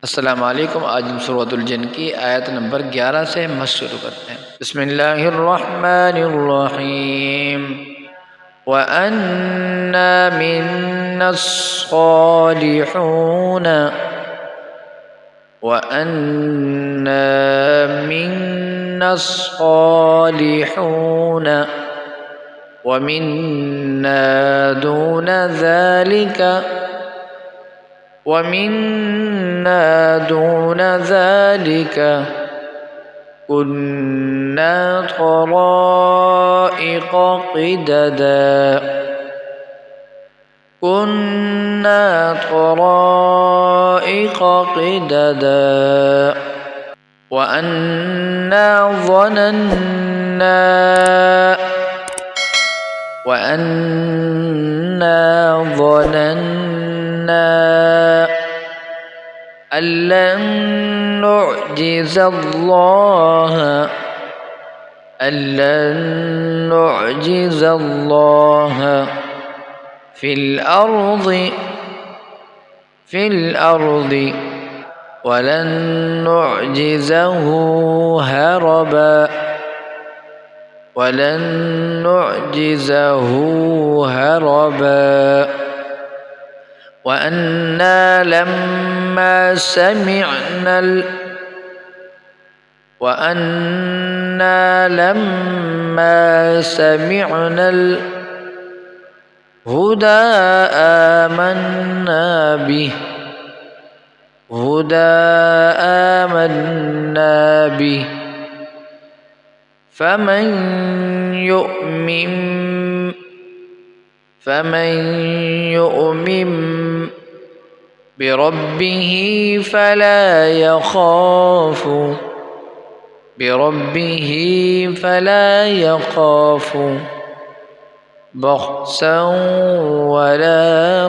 अस्सलामु अलैकुम। आज हम सूरतुल जिन की आयत नंबर 11 से मस शुरू करते हैं। बिस्मिल्लाहिर्रहमानिर्रहीम। व अन्ना मिन्नस्सालिहून व अन्ना मिन्नस्सालिहून व मिन्ना दून ज़ालिका ومنا دون ذلك كنا طرائق قددا وأنا ظننا أن لن نعجز الله في الأرض ولن نعجزه هربا وأنا لما سمعنا الهدى آمنا به فمن يؤمن بربه فلا يخاف بخسا ولا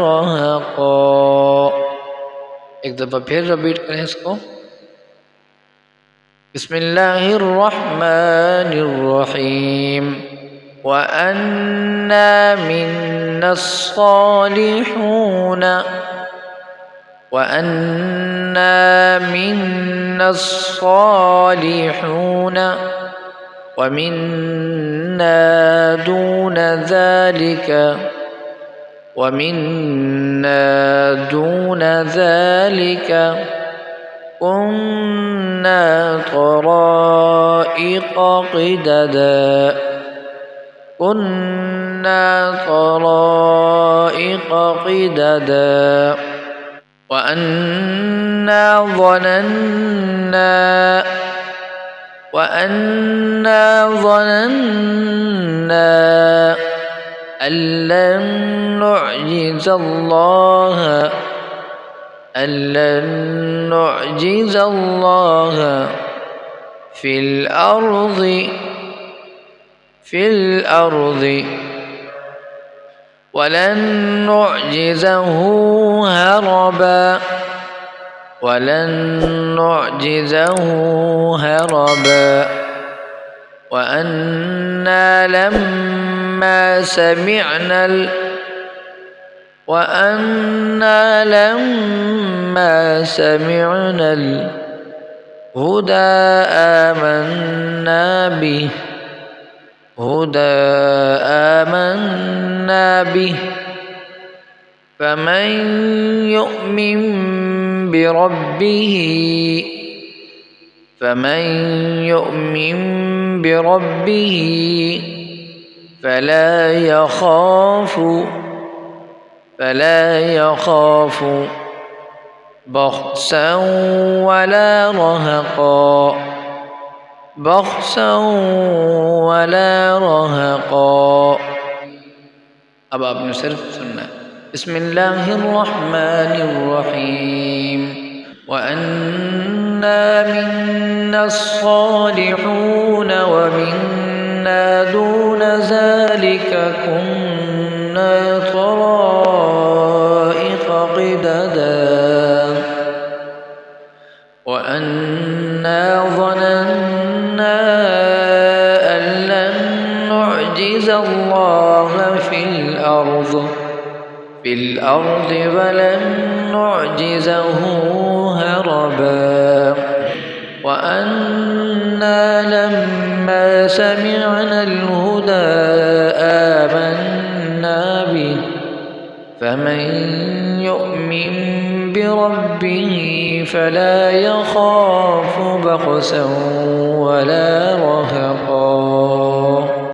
رهقا। एक दफा फिर रिपीट करें इसको। बिस्मिल्लाहिर्रहमानिर्रहीम। वअन्ना मिन्नस्सालिहून ومنا دون ذلك كنا طرائق قددا وأنا ظننا أن لن نعجز الله في الأرض ولن نعجزه هربا وأنا لما سمعنا الهدى آمنا به فمن يؤمن بربه فلا يخاف بخسا ولا رهقا। अब आपने सिर्फ सुनना है। बिस्मिल्लाहिर्रहमानिर्रहीम। वअन्ना मिन्नस्सालिहून वमिन्ना दून ज़ालिका कुन्ना طرائق قددا وأنا ظننا أن لن نعجز الله في الأرض ولن نعجزه هربا وأنا لما سمعنا الهدى آمنا به فمن يؤمن بربه فلا يخاف بخسا ولا رهقا